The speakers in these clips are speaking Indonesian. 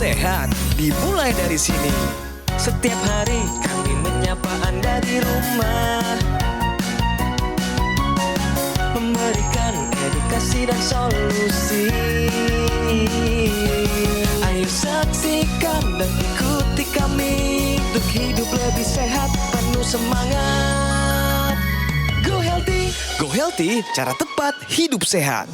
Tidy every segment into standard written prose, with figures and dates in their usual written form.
sehat dimulai dari sini. Setiap hari kami menyapa Anda di rumah, memberikan edukasi dan solusi. Ayo saksikan dan ikuti kami untuk hidup lebih sehat, penuh semangat. Go Healthy. Go Healthy, cara tepat hidup sehat.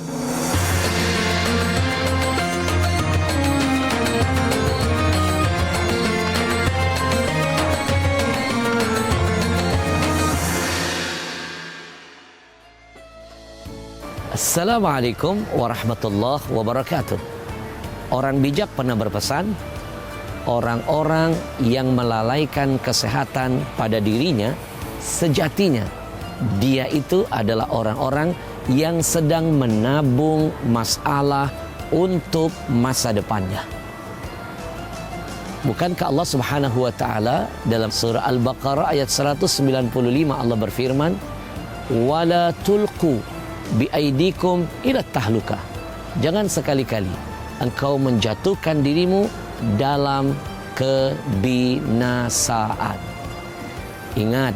Assalamualaikum warahmatullahi wabarakatuh. Orang bijak pernah berpesan, orang-orang yang melalaikan kesehatan pada dirinya, sejatinya dia itu adalah orang-orang yang sedang menabung masalah untuk masa depannya. Bukankah Allah Subhanahu wa taala dalam surah Al-Baqarah ayat 195 Allah berfirman, "Wala tulqu biaidikum ila tahluka." Jangan sekali-kali engkau menjatuhkan dirimu dalam kebinasaan. Ingat,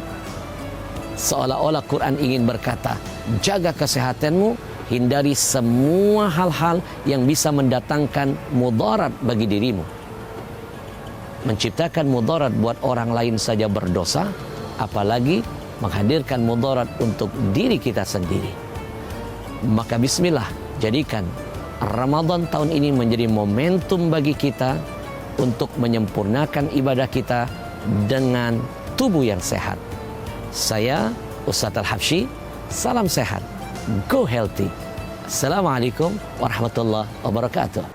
seolah-olah Quran ingin berkata, jaga kesehatanmu, hindari semua hal-hal yang bisa mendatangkan mudarat bagi dirimu. Menciptakan mudarat buat orang lain saja berdosa, apalagi menghadirkan mudarat untuk diri kita sendiri. Maka bismillah, jadikan Ramadan tahun ini menjadi momentum bagi kita untuk menyempurnakan ibadah kita dengan tubuh yang sehat. Saya Ustadz Al-Habsyi, salam sehat, go healthy. Assalamualaikum warahmatullahi wabarakatuh.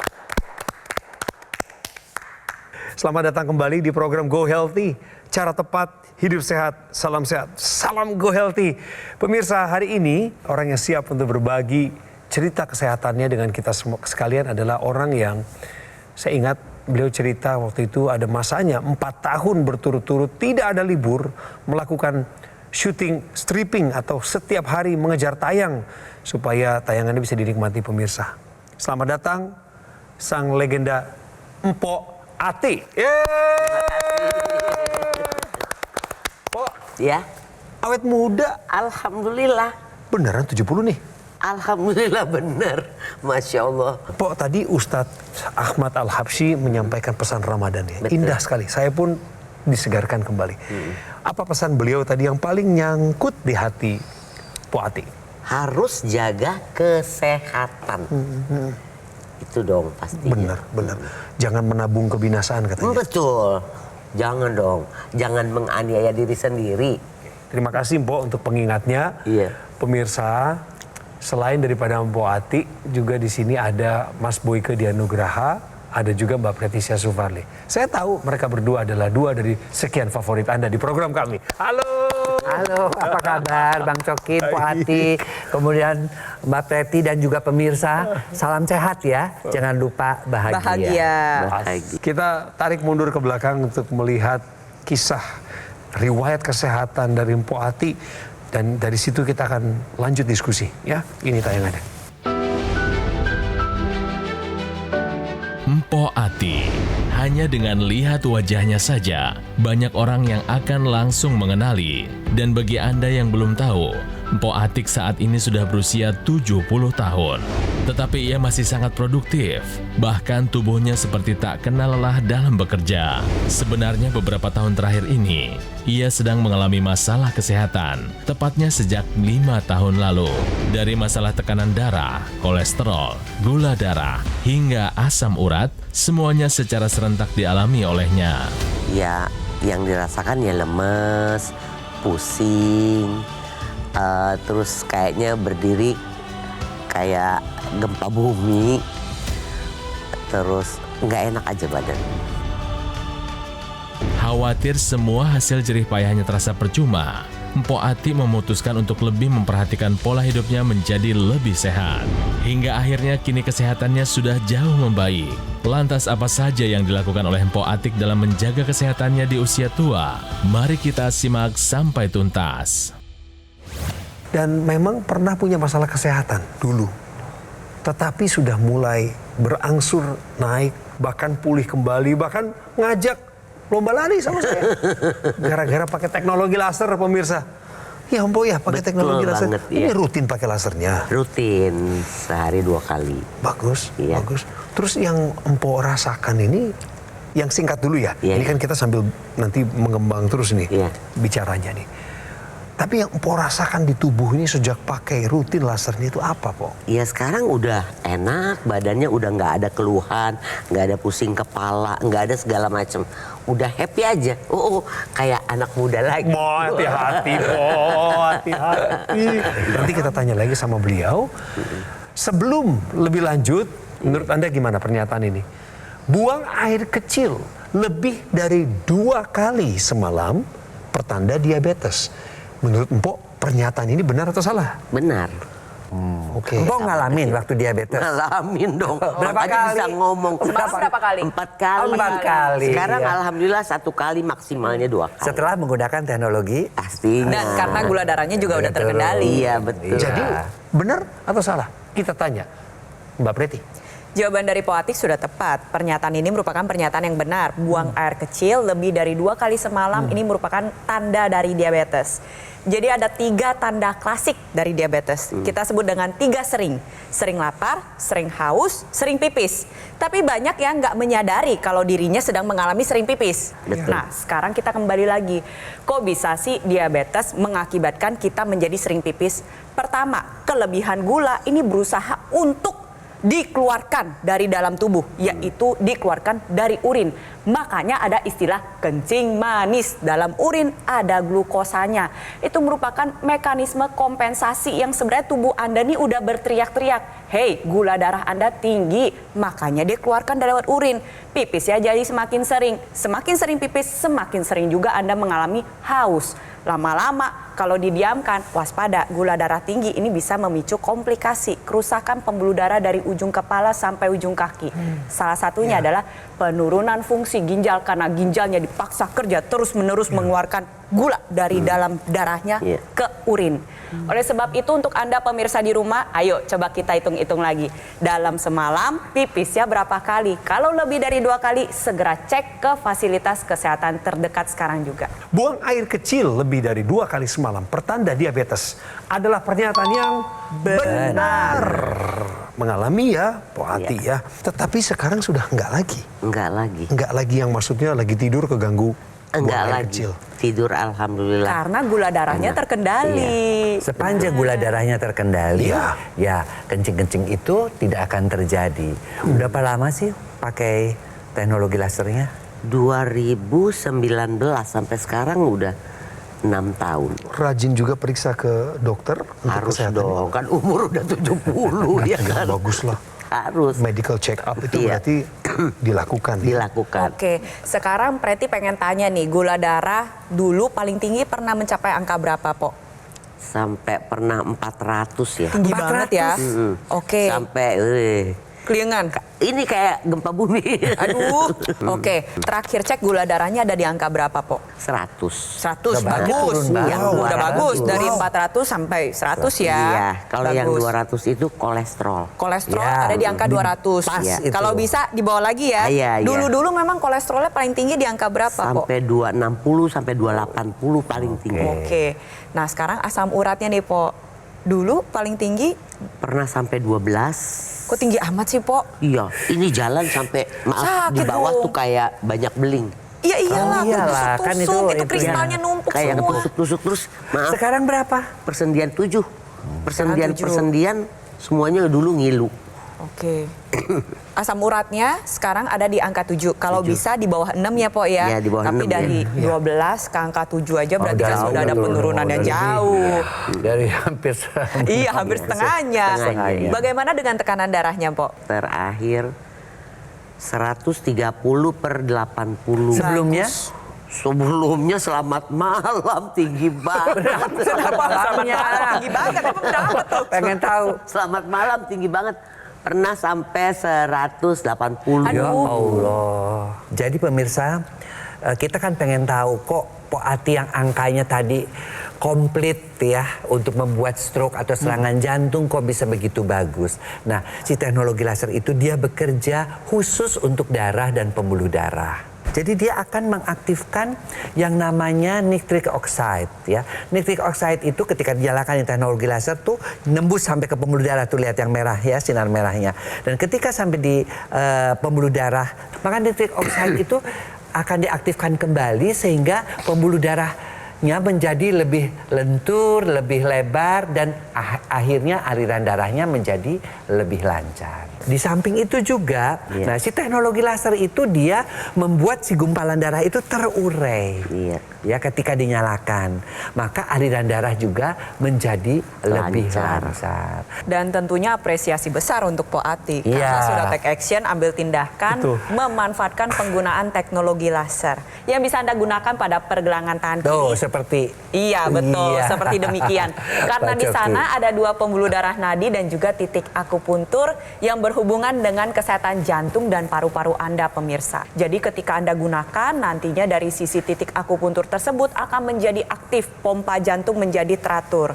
Selamat datang kembali di program Go Healthy, cara tepat hidup sehat, salam Go Healthy. Pemirsa, hari ini orang yang siap untuk berbagi cerita kesehatannya dengan kita semua sekalian adalah orang yang saya ingat beliau cerita waktu itu ada masanya 4 tahun berturut-turut tidak ada libur melakukan syuting stripping atau setiap hari mengejar tayang supaya tayangannya bisa dinikmati pemirsa. Selamat datang sang legenda Mpok Ati. Pok, Ya, awet muda. alhamdulillah. Beneran 70 nih. Alhamdulillah benar. Masya Allah. Pok, tadi Ustadz Ahmad Al-Habsyi menyampaikan pesan Ramadan ya. Betul. Indah sekali. Saya pun disegarkan kembali. Apa pesan beliau tadi yang paling nyangkut di hati Pok Ati? Harus jaga kesehatan. Itu dong pastinya. Benar. Jangan menabung kebinasaan katanya. Betul. Jangan dong. Jangan menganiaya diri sendiri. Terima kasih Mpok untuk pengingatnya. Iya. Pemirsa, selain daripada Mpok Ati, juga di sini ada Mas Boyke Dianugraha, ada juga Mbak Preticia Sufarli. Saya tahu mereka berdua adalah dua dari sekian favorit Anda di program kami. Halo. Halo, apa kabar Bang Cokin, Pok Ati, kemudian Mbak Preti dan juga pemirsa. Salam sehat ya, jangan lupa bahagia. Bahagia. Kita tarik mundur ke belakang untuk melihat kisah riwayat kesehatan dari Mpok Ati. Dan dari situ kita akan lanjut diskusi ya. Ini tayangannya. Mpok Ati. Hanya dengan lihat wajahnya saja, banyak orang yang akan langsung mengenali. Dan bagi Anda yang belum tahu, Mpok Atik saat ini sudah berusia 70 tahun. Tetapi ia masih sangat produktif. Bahkan tubuhnya seperti tak kenal lelah dalam bekerja. Sebenarnya beberapa tahun terakhir ini, ia sedang mengalami masalah kesehatan. Tepatnya sejak 5 tahun lalu. Dari masalah tekanan darah, kolesterol, gula darah, hingga asam urat, semuanya secara serentak dialami olehnya. Ya, yang dirasakan ya lemes, pusing, terus kayaknya berdiri kayak gempa bumi, terus nggak enak aja badan. Khawatir semua hasil jerih payahnya terasa percuma, Mpok Ati memutuskan untuk lebih memperhatikan pola hidupnya menjadi lebih sehat. Hingga akhirnya kini kesehatannya sudah jauh membaik. Lantas apa saja yang dilakukan oleh Mpok Atik dalam menjaga kesehatannya di usia tua? Mari kita simak sampai tuntas. Dan memang pernah punya masalah kesehatan dulu. tetapi sudah mulai berangsur naik, bahkan pulih kembali, bahkan ngajak lomba lari sama saya. Gara-gara pakai teknologi laser, pemirsa. Ya ampun ya, pakai Betul teknologi laser. banget, Ini ya. rutin pakai lasernya. Rutin sehari 2 kali. Bagus, Iya. bagus. Terus yang Empo rasakan ini, yang singkat dulu ya. Iya, Ini iya. kan kita sambil nanti mengembang terus nih Iya. bicaranya nih. Tapi yang Empo rasakan di tubuh ini sejak pakai rutin lasernya itu apa, Po? Ya sekarang udah enak, badannya udah nggak ada keluhan, nggak ada pusing kepala, nggak ada segala macam. Udah happy aja. Kayak anak muda lagi. Hati-hati, Po. Hati-hati. Nanti kita tanya lagi sama beliau. Sebelum lebih lanjut, menurut Anda gimana pernyataan ini? Buang air kecil lebih dari 2 kali semalam pertanda diabetes. Menurut Empok, pernyataan ini benar atau salah? Benar. Oke. Empok ngalamin waktu diabetes. Ngalamin dong. Berapa Makanya kali? bisa ngomong. Berapa kali? 4 kali. 4 kali. Sekarang Iya. alhamdulillah 1 kali, maksimalnya 2 kali. Setelah menggunakan teknologi. Pastinya. Dan karena gula darahnya juga udah terkendali. Iya betul. Jadi benar atau salah? Kita tanya Mbak Preti. Jawaban dari Poatik sudah tepat. Pernyataan ini merupakan pernyataan yang benar. Buang air kecil lebih dari 2 kali semalam ini merupakan tanda dari diabetes. Jadi ada 3 tanda klasik dari diabetes. Kita sebut dengan 3 sering. Sering lapar, sering haus, sering pipis. Tapi banyak yang nggak menyadari kalau dirinya sedang mengalami sering pipis. Betul. Nah, sekarang kita kembali lagi. Kok bisa sih diabetes mengakibatkan kita menjadi sering pipis? Pertama, kelebihan gula ini berusaha untuk dikeluarkan dari dalam tubuh, yaitu dikeluarkan dari urin. Makanya ada istilah kencing manis. Dalam urin ada glukosanya. Itu merupakan mekanisme kompensasi yang sebenarnya tubuh Anda nih udah berteriak-teriak. Hei, gula darah Anda tinggi, makanya dia keluarkan dari lewat urin. Pipis ya jadi semakin sering. Semakin sering pipis, semakin sering juga Anda mengalami haus. Lama-lama kalau didiamkan, waspada, gula darah tinggi ini bisa memicu komplikasi, kerusakan pembuluh darah dari ujung kepala sampai ujung kaki. Salah satunya adalah penurunan fungsi ginjal karena ginjalnya dipaksa kerja terus-menerus mengeluarkan gula dari dalam darahnya ke urin. Oleh sebab itu untuk Anda pemirsa di rumah, ayo coba kita hitung-hitung lagi. Dalam semalam pipisnya berapa kali? Kalau lebih dari 2 kali, segera cek ke fasilitas kesehatan terdekat sekarang juga. Buang air kecil lebih dari 2 kali semalam pertanda diabetes adalah pernyataan yang benar. Mengalami ya, Po Ati ya. Tetapi sekarang sudah enggak lagi. Enggak lagi. Enggak lagi yang maksudnya lagi tidur keganggu. Enggak buang air lagi. kecil. Tidur alhamdulillah. Karena gula darahnya terkendali. Sepanjang gula darahnya terkendali, Iya. ya kencing-kencing itu tidak akan terjadi. Berapa lama sih pakai teknologi lasernya? 2019 sampai sekarang udah 6 tahun. Rajin juga periksa ke dokter untuk Harus kesehatan. dong, kan umur udah 70 ya Ya, kan. bagus lah. Harus Medical check up itu Iya. berarti dilakukan. Ya? dilakukan. Oke, sekarang Preti pengen tanya nih, gula darah dulu paling tinggi pernah mencapai angka berapa, Po? Sampai pernah 400 ya. Tinggi banget ya. Oke, Sampai keliengan. ini kayak gempa bumi. Aduh, oke. Terakhir cek gula darahnya ada di angka berapa, Po? 100. 100, Udah bagus. turun banget. Udah 200. bagus, dari 400 sampai 100 ya. Iya, kalau yang Bagus. 200 itu kolesterol. Kolesterol Ya, ada di angka 200. pas Iya. itu. Kalau bisa dibawa lagi ya. Iya, iya. Dulu-dulu memang kolesterolnya paling tinggi di angka berapa, Po? Sampai 260 sampai 280 paling tinggi. Oke. Nah, sekarang asam uratnya nih, Po. Dulu paling tinggi, Pernah sampai 12. kok tinggi amat sih, Po? Iya, ini jalan sampai maaf di Sakit bawah dong. tuh kayak banyak beling. Iya iyalah, Oh, iyalah, tusuk-tusuk, kan itu itu kristalnya ya. numpuk Kayak semua. tusuk-tusuk terus. Maaf, Sekarang berapa? persendian 7. Sekarang 7. Persendian semuanya dulu ngilu. Oke. Asam uratnya sekarang ada di angka 7. Kalau bisa di bawah 6 ya, Po ya. Iya, di bawah Tapi 6 dari ya. 12 ke angka 7 aja berarti kan jauh, sudah ada jauh, penurunan yang jauh. Dari hampir Iya, hampir setengahnya. Setengahnya. Bagaimana dengan tekanan darahnya, Po? Terakhir 130 per 80. Sebelumnya? Sebelumnya selamat malam tinggi banget. Malamnya tinggi banget, emang berapa tuh? Pengen tahu. Selamat malam tinggi banget. Pernah sampai 180. Ya Allah. Jadi pemirsa, kita kan pengen tahu kok Poati yang angkanya tadi komplit ya untuk membuat stroke atau serangan jantung kok bisa begitu bagus. Nah, si teknologi laser itu dia bekerja khusus untuk darah dan pembuluh darah. Jadi dia akan mengaktifkan yang namanya nitric oxide ya. Nitric oxide itu ketika dinyalakan teknologi laser tuh nembus sampai ke pembuluh darah, tuh lihat yang merah ya, sinar merahnya. Dan ketika sampai di pembuluh darah, maka nitric oxide itu akan diaktifkan kembali sehingga pembuluh darahnya menjadi lebih lentur, lebih lebar, dan akhirnya aliran darahnya menjadi lebih lancar. Di samping itu juga, nah si teknologi laser itu dia membuat si gumpalan darah itu terurai. Ya ketika dinyalakan, maka aliran darah juga menjadi lebih lancar. Dan tentunya apresiasi besar untuk Poati karena sudah take action, ambil tindakan, memanfaatkan penggunaan teknologi laser yang bisa Anda gunakan pada pergelangan tangan kiri. Tuh, seperti iya betul, seperti demikian. Karena di sana ada 2 pembuluh darah nadi dan juga titik akupuntur yang berhubungan dengan kesehatan jantung dan paru-paru Anda, pemirsa. Jadi ketika Anda gunakan, nantinya dari sisi titik akupuntur tersebut akan menjadi aktif, pompa jantung menjadi teratur.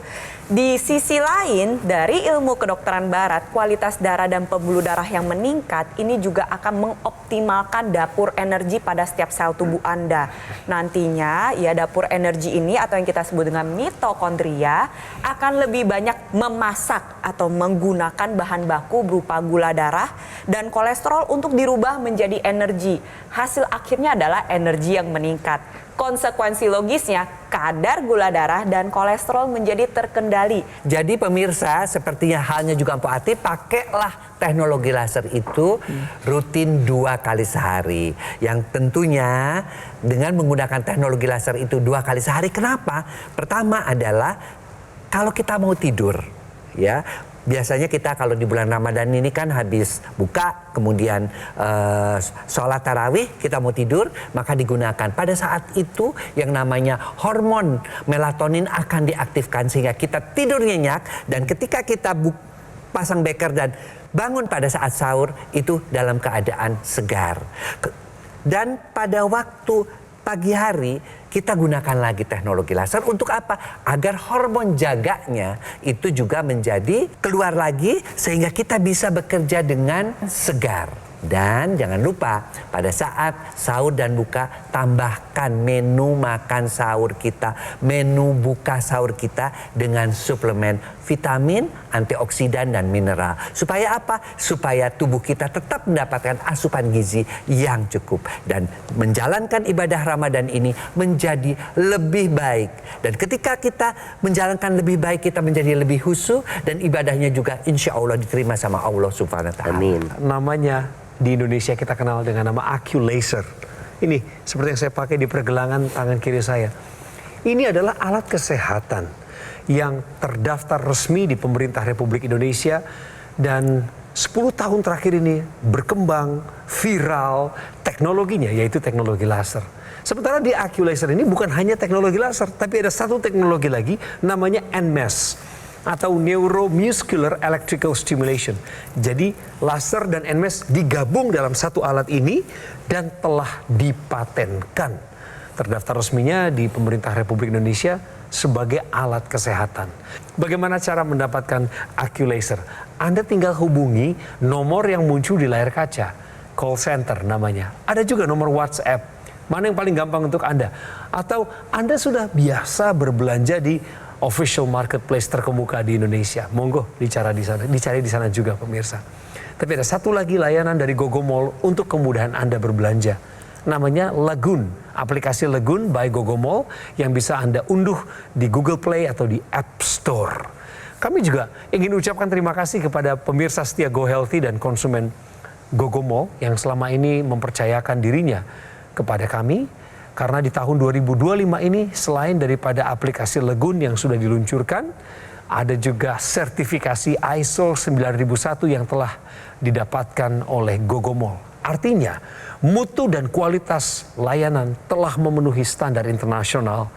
Di sisi lain, dari ilmu kedokteran barat, kualitas darah dan pembuluh darah yang meningkat ini juga akan mengoptimalkan dapur energi pada setiap sel tubuh Anda. Nantinya, ya dapur energi ini atau yang kita sebut dengan mitokondria akan lebih banyak memasak atau menggunakan bahan baku berupa gula darah dan kolesterol untuk dirubah menjadi energi. Hasil akhirnya adalah energi yang meningkat. Konsekuensi logisnya, kadar gula darah dan kolesterol menjadi terkendali. Jadi pemirsa, sepertinya halnya juga Poati, pakailah teknologi laser itu rutin 2 kali sehari. Yang tentunya dengan menggunakan teknologi laser itu 2 kali sehari. Kenapa? Pertama adalah kalau kita mau tidur, ya. Biasanya kita kalau di bulan Ramadan ini kan habis buka, kemudian sholat tarawih, kita mau tidur, maka digunakan. Pada saat itu yang namanya hormon melatonin akan diaktifkan sehingga kita tidur nyenyak, dan ketika kita pasang beker dan bangun pada saat sahur itu dalam keadaan segar. Dan pada waktu pagi hari kita gunakan lagi teknologi laser untuk apa? Agar hormon jaganya itu juga menjadi keluar lagi sehingga kita bisa bekerja dengan segar. Dan jangan lupa pada saat sahur dan buka, tambahkan menu makan sahur kita, menu buka sahur kita dengan suplemen vitamin, antioksidan dan mineral. Supaya apa? Supaya tubuh kita tetap mendapatkan asupan gizi yang cukup dan menjalankan ibadah Ramadan ini menjadi lebih baik. Dan ketika kita menjalankan lebih baik, kita menjadi lebih khusyuk dan ibadahnya juga insya Allah diterima sama Allah Subhanahu wa Ta'ala. Amin. Namanya di Indonesia kita kenal dengan nama AccuLaser. Ini seperti yang saya pakai di pergelangan tangan kiri saya. Ini adalah alat kesehatan yang terdaftar resmi di pemerintah Republik Indonesia dan 10 tahun terakhir ini berkembang, viral, teknologinya yaitu teknologi laser. Sementara di AccuLaser ini bukan hanya teknologi laser, tapi ada satu teknologi lagi namanya NMES atau Neuromuscular Electrical Stimulation. Jadi laser dan NMES digabung dalam satu alat ini dan telah dipatenkan. Terdaftar resminya di pemerintah Republik Indonesia sebagai alat kesehatan. Bagaimana cara mendapatkan AccuLaser? Anda tinggal hubungi nomor yang muncul di layar kaca, call center namanya. Ada juga nomor WhatsApp. Mana yang paling gampang untuk Anda? Atau Anda sudah biasa berbelanja di official marketplace terkemuka di Indonesia. Monggo dicari di sana juga pemirsa. Tapi ada satu lagi layanan dari Gogomall untuk kemudahan Anda berbelanja. Namanya Lagoon, aplikasi Lagoon by Gogomall yang bisa Anda unduh di Google Play atau di App Store. Kami juga ingin ucapkan terima kasih kepada pemirsa setia Go Healthy dan konsumen Gogomall yang selama ini mempercayakan dirinya kepada kami. Karena di tahun 2025 ini selain daripada aplikasi Lagoon yang sudah diluncurkan, ada juga sertifikasi ISO 9001 yang telah didapatkan oleh Gogomall. Artinya, mutu dan kualitas layanan telah memenuhi standar internasional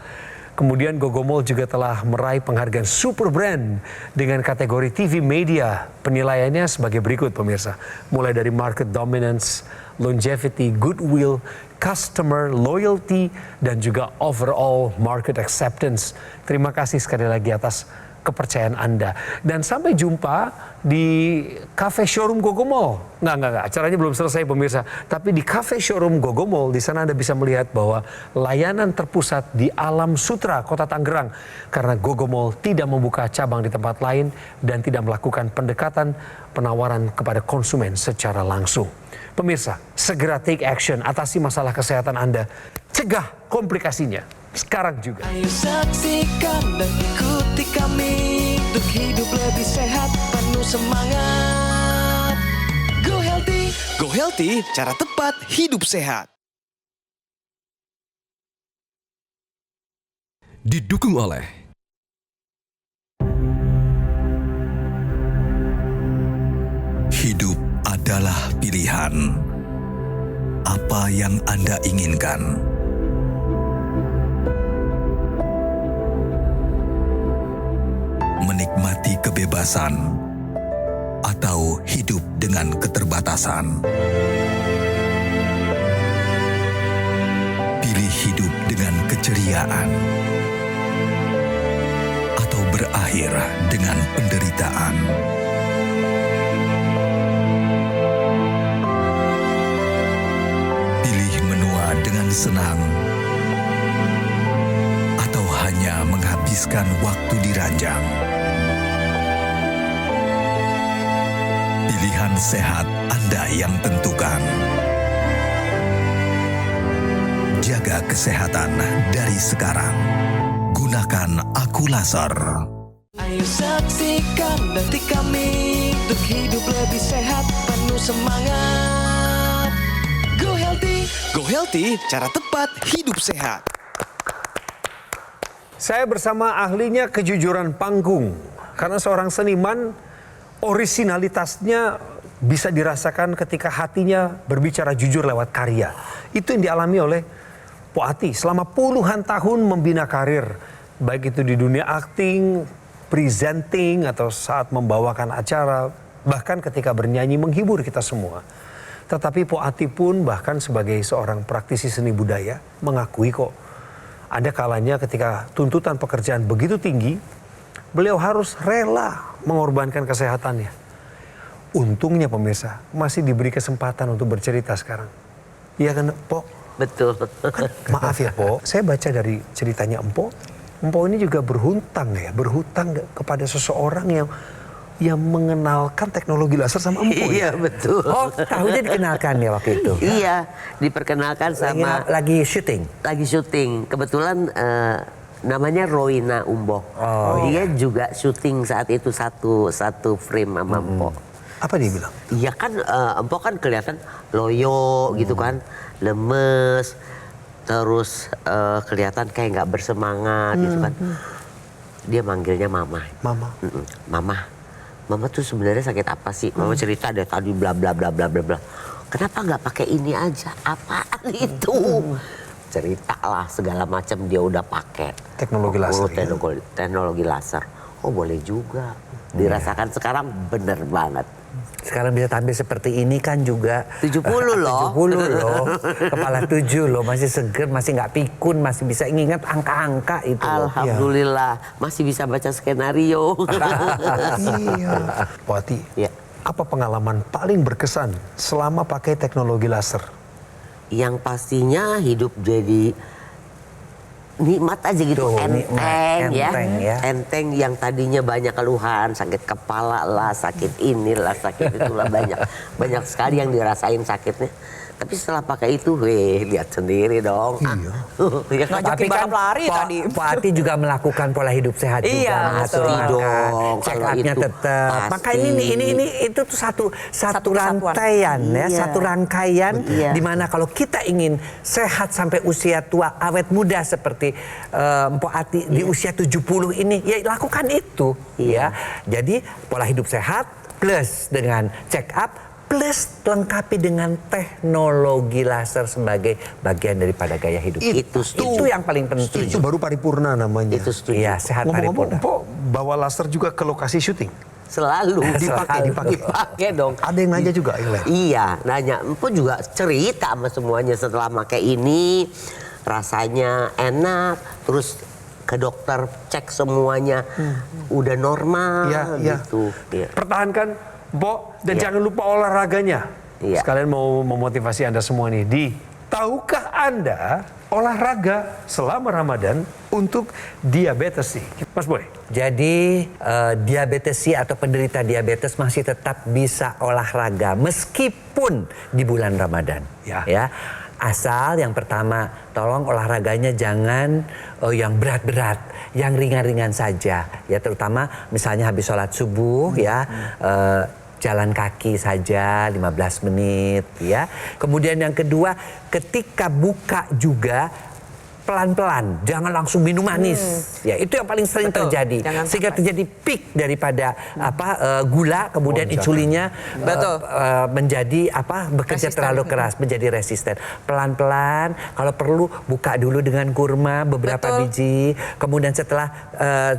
Kemudian Gogomol juga telah meraih penghargaan Super Brand dengan kategori TV Media. Penilaiannya sebagai berikut pemirsa. Mulai dari Market Dominance, Longevity, Goodwill, Customer Loyalty, dan juga Overall Market Acceptance. Terima kasih sekali lagi atas kepercayaan Anda. Dan sampai jumpa di Cafe Showroom Gogomol. Nggak. Acaranya belum selesai pemirsa. Tapi di Cafe Showroom Gogomol, di sana Anda bisa melihat bahwa layanan terpusat di Alam Sutra, Kota Tangerang. Karena Gogomol tidak membuka cabang di tempat lain dan tidak melakukan pendekatan penawaran kepada konsumen secara langsung. Pemirsa, segera take action, atasi masalah kesehatan Anda. Cegah komplikasinya. Sekarang juga. Ayo saksikan dan ikuti kami untuk hidup lebih sehat, penuh semangat. Go Healthy. Go Healthy, cara tepat hidup sehat. Didukung oleh hidup adalah pilihan. Apa yang Anda inginkan? Menikmati kebebasan atau hidup dengan keterbatasan. Pilih hidup dengan keceriaan atau berakhir dengan penderitaan. Pilih menua dengan senang atau hanya menghabiskan waktu di ranjang. Pilihan sehat Anda yang tentukan. Jaga kesehatan dari sekarang. Gunakan Akulaser. Ayo saksikan nanti kami untuk hidup lebih sehat, penuh semangat. Go Healthy. Go Healthy, cara tepat hidup sehat. Saya bersama ahlinya kejujuran panggung. Karena seorang seniman, orisinalitasnya bisa dirasakan ketika hatinya berbicara jujur lewat karya. Itu yang dialami oleh Po Ati selama puluhan tahun membina karir. Baik itu di dunia akting, presenting, atau saat membawakan acara. Bahkan ketika bernyanyi menghibur kita semua. Tetapi Po Ati pun bahkan sebagai seorang praktisi seni budaya mengakui kok. Ada kalanya ketika tuntutan pekerjaan begitu tinggi, beliau harus rela mengorbankan kesehatannya. Untungnya pemirsa masih diberi kesempatan untuk bercerita sekarang. Iya kan Po? Betul. Kan, maaf ya Po, saya baca dari ceritanya Empo ini juga berhutang kepada seseorang yang mengenalkan teknologi laser sama Empo. Iya betul. Oh, tahunya dikenalkan ya waktu itu. Iya, diperkenalkan sama Lagi syuting. lagi syuting. Kebetulan namanya Roina Umboh. Dia juga syuting saat itu satu frame sama Empo. Apa dia bilang? Iya kan Empo kan kelihatan loyo gitu kan, lemes, terus kelihatan kayak nggak bersemangat gitu kan. Dia manggilnya Mama. Mama tuh sebenarnya sakit apa sih? Mama cerita deh tadi bla bla bla bla bla bla. Kenapa nggak pakai ini aja? Apaan itu? Ceritalah segala macam dia udah pakai Teknologi laser. Teknologi laser. Oh boleh juga. Dirasakan sekarang bener banget. Sekarang bisa tampil seperti ini kan juga 70 loh. 70 loh. Kepala 7 loh, masih seger, masih nggak pikun, masih bisa ingat angka-angka itu loh. Alhamdulillah, masih bisa baca skenario. Iya. Po Ati, Ya. apa pengalaman paling berkesan selama pakai teknologi laser? Yang pastinya hidup jadi nikmat aja gitu, Tuh, enteng ya. enteng ya. Yang tadinya banyak keluhan, sakit kepala lah, sakit inilah, sakit itulah, banyak sekali yang dirasain sakitnya. Tapi setelah pakai itu, lihat sendiri dong. Iya. Ngajakin balap lari tadi. Po Ati juga melakukan pola hidup sehat juga. Iya, Ngatur pasti makan, dong, check kalau up-nya itu tetap. pasti. Maka ini itu tuh satu kesatuan. rantaian ya, Iya. satu rangkaian Iya. di mana kalau kita ingin sehat sampai usia tua, awet muda seperti Po Ati di usia 70 ini, ya lakukan itu ya. Jadi pola hidup sehat plus dengan check up plus lengkapi dengan teknologi laser sebagai bagian daripada gaya hidup. Itu yang paling penting. Itu baru paripurna namanya. Itu setuju. Iya, sehat Ngomong-ngomong, paripurna. Mpok bawa laser juga ke lokasi syuting. Selalu Dipakai dong. Ada yang nanya juga, Iya, nanya. Empu juga cerita sama semuanya setelah pakai ini rasanya enak, terus ke dokter cek semuanya udah normal gitu. Iya. Pertahankan, Mpok, dan Iya. jangan lupa olahraganya. Iya. Sekalian mau memotivasi Anda semua nih. Tahukah Anda olahraga selama Ramadan untuk diabetes sih? Mas Boy. Jadi diabetesi atau penderita diabetes masih tetap bisa olahraga meskipun di bulan Ramadan. Ya. Asal yang pertama, tolong olahraganya jangan yang berat-berat, yang ringan-ringan saja. Ya, terutama misalnya habis sholat subuh jalan kaki saja 15 menit ya. Kemudian yang kedua, ketika buka juga pelan-pelan, jangan langsung minum manis. Ya, itu yang paling sering terjadi. Sehingga terjadi peak daripada gula, kemudian insulinnya menjadi bekerja terlalu keras, menjadi resisten. Pelan-pelan, kalau perlu buka dulu dengan kurma beberapa biji, kemudian setelah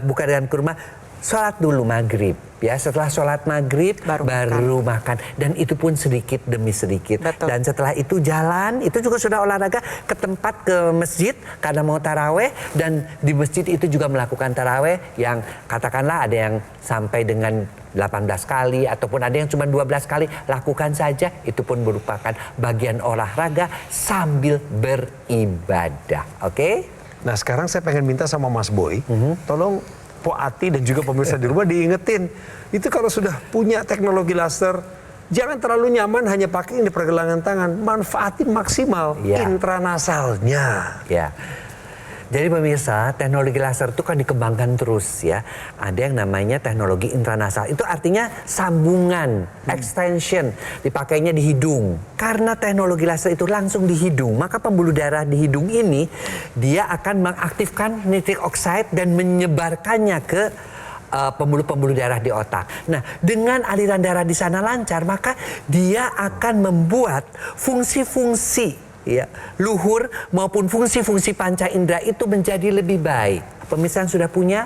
buka dengan kurma, sholat dulu maghrib. Ya, setelah sholat maghrib baru makan. Dan itu pun sedikit demi sedikit. Dan setelah itu jalan, itu juga sudah olahraga ke tempat, ke masjid karena mau taraweh. Dan di masjid itu juga melakukan taraweh yang katakanlah ada yang sampai dengan 18 kali ataupun ada yang cuma 12 kali. Lakukan saja, itu pun merupakan bagian olahraga sambil beribadah. Oke? Nah, sekarang saya pengen minta sama Mas Boy, tolong Po Ati dan juga pemirsa di rumah diingetin, itu kalau sudah punya teknologi laser, jangan terlalu nyaman hanya pakai di pergelangan tangan, manfaatin maksimal intranasalnya. Ya. Jadi pemirsa, teknologi laser itu kan dikembangkan terus ya. Ada yang namanya teknologi intranasal. Itu artinya sambungan, extension, dipakainya di hidung. Karena teknologi laser itu langsung di hidung, maka pembuluh darah di hidung ini dia akan mengaktifkan nitric oxide dan menyebarkannya ke pembuluh-pembuluh darah di otak. Nah, dengan aliran darah di sana lancar, maka dia akan membuat fungsi-fungsi luhur maupun fungsi-fungsi panca indera itu menjadi lebih baik. Pemirsa yang sudah punya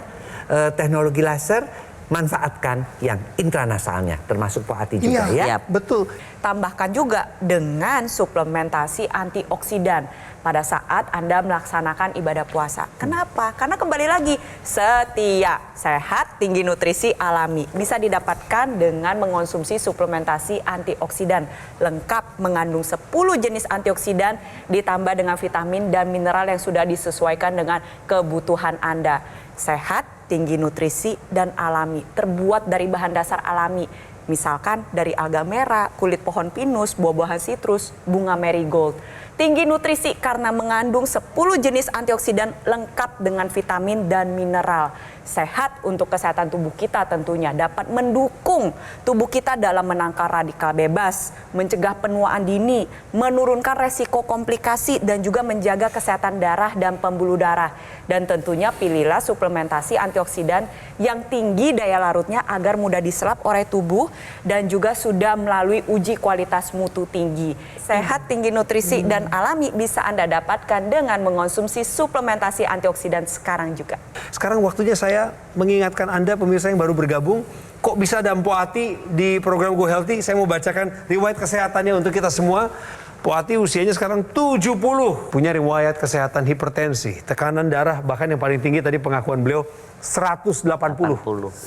teknologi laser, manfaatkan yang intranasalnya, termasuk Po Ati juga ya. Betul. Tambahkan juga dengan suplementasi antioksidan pada saat Anda melaksanakan ibadah puasa. Kenapa? Karena kembali lagi, setia, sehat, tinggi nutrisi alami. Bisa didapatkan dengan mengonsumsi suplementasi antioksidan. Lengkap mengandung 10 jenis antioksidan ditambah dengan vitamin dan mineral yang sudah disesuaikan dengan kebutuhan Anda. Sehat, tinggi nutrisi, dan alami. Terbuat dari bahan dasar alami. Misalkan dari alga merah, kulit pohon pinus, buah-buahan sitrus, bunga marigold. Tinggi nutrisi karena mengandung 10 jenis antioksidan lengkap dengan vitamin dan mineral. Sehat untuk kesehatan tubuh kita tentunya, dapat mendukung tubuh kita dalam menangkal radikal bebas, mencegah penuaan dini, menurunkan resiko komplikasi dan juga menjaga kesehatan darah dan pembuluh darah. Dan tentunya pilihlah suplementasi antioksidan yang tinggi daya larutnya agar mudah diserap oleh tubuh dan juga sudah melalui uji kualitas mutu tinggi. Sehat, tinggi nutrisi dan alami bisa Anda dapatkan dengan mengonsumsi suplementasi antioksidan sekarang juga. Sekarang waktunya saya mengingatkan Anda pemirsa yang baru bergabung, kok bisa ada Po Ati di program Go Healthy? Saya mau bacakan riwayat kesehatannya untuk kita semua. Po Ati usianya sekarang 70, punya riwayat kesehatan hipertensi, tekanan darah, bahkan yang paling tinggi tadi pengakuan beliau 180.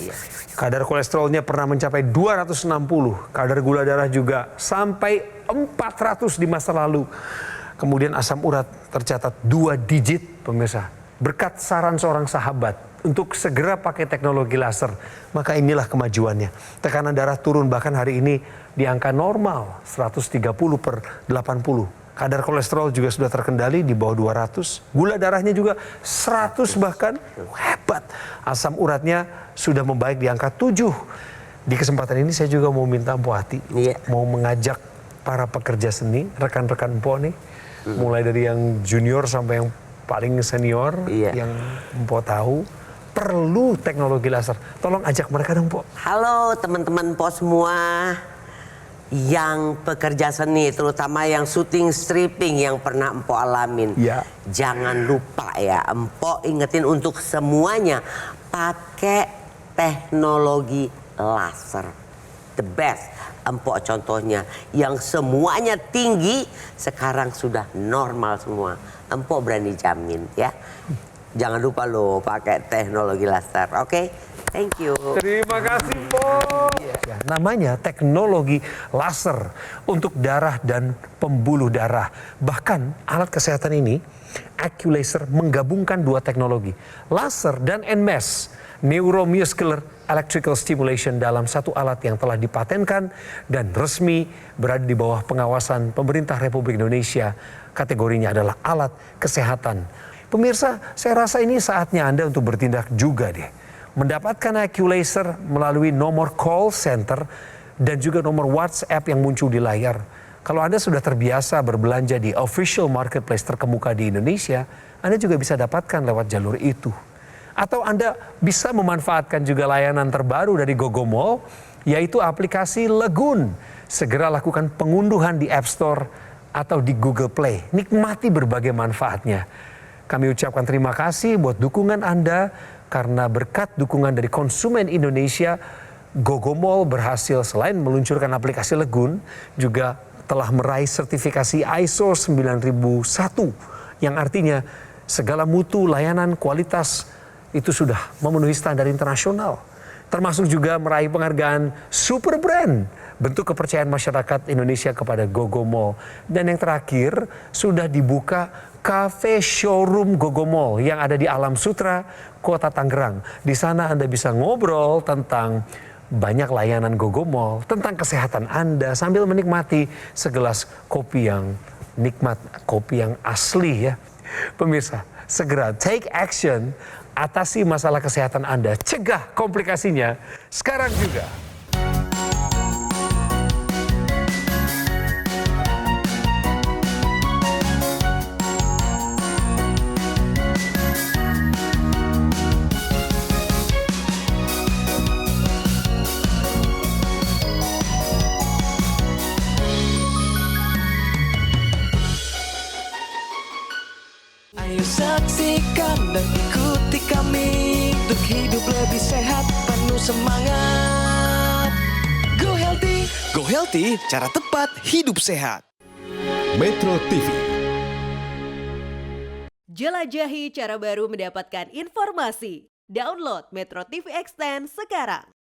Iya. Kadar kolesterolnya pernah mencapai 260, kadar gula darah juga sampai 400 di masa lalu. Kemudian asam urat tercatat 2 digit pemirsa. Berkat saran seorang sahabat untuk segera pakai teknologi laser, maka inilah kemajuannya. Tekanan darah turun bahkan hari ini di angka normal 130/80. Kadar kolesterol juga sudah terkendali di bawah 200. Gula darahnya juga 100 bahkan, hebat. Asam uratnya sudah membaik di angka 7. Di kesempatan ini saya juga mau minta Po Ati, mau mengajak para pekerja seni, rekan-rekan Po nih, mulai dari yang junior sampai yang paling senior, yang Po tahu perlu teknologi laser. Tolong ajak mereka dong, Po. Halo teman-teman Po semua. yang pekerja seni, terutama yang syuting stripping yang pernah Empok alamin. Ya. Jangan lupa ya, Empok ingetin untuk semuanya pakai teknologi laser. The best. Empok contohnya yang semuanya tinggi sekarang sudah normal semua. Empok berani jamin ya. Jangan lupa loh pakai teknologi laser. Oke? Thank you. Terima kasih, Po. Ya, namanya teknologi laser untuk darah dan pembuluh darah. Bahkan alat kesehatan ini, Aculaser, menggabungkan dua teknologi, laser dan NMES, neuromuscular electrical stimulation, dalam satu alat yang telah dipatenkan dan resmi berada di bawah pengawasan pemerintah Republik Indonesia. Kategorinya adalah alat kesehatan. Pemirsa, saya rasa ini saatnya Anda untuk bertindak juga deh. Mendapatkan Aculaser melalui nomor call center dan juga nomor WhatsApp yang muncul di layar. Kalau Anda sudah terbiasa berbelanja di official marketplace terkemuka di Indonesia, Anda juga bisa dapatkan lewat jalur itu. Atau Anda bisa memanfaatkan juga layanan terbaru dari GoGo yaitu aplikasi Legun. Segera lakukan pengunduhan di App Store atau di Google Play. Nikmati berbagai manfaatnya. Kami ucapkan terima kasih buat dukungan Anda, karena berkat dukungan dari konsumen Indonesia, GoGo berhasil selain meluncurkan aplikasi Legun, juga telah meraih sertifikasi ISO 9001, yang artinya segala mutu, layanan, kualitas itu sudah memenuhi standar internasional. Termasuk juga meraih penghargaan Super Brand, bentuk kepercayaan masyarakat Indonesia kepada GoGo Mall. Dan yang terakhir, sudah dibuka Cafe Showroom GoGo Mall yang ada di Alam Sutra, Kota Tangerang. Di sana Anda bisa ngobrol tentang banyak layanan GoGo Mall, tentang kesehatan Anda sambil menikmati segelas kopi yang nikmat, kopi yang asli ya. Pemirsa, segera take action, atasi masalah kesehatan Anda, cegah komplikasinya sekarang juga. Ayo saksikan dan ikuti kami untuk hidup lebih sehat, penuh semangat. Go Healthy. Go Healthy, cara tepat hidup sehat. Metro TV. Jelajahi cara baru mendapatkan informasi. Download Metro TV Extend sekarang.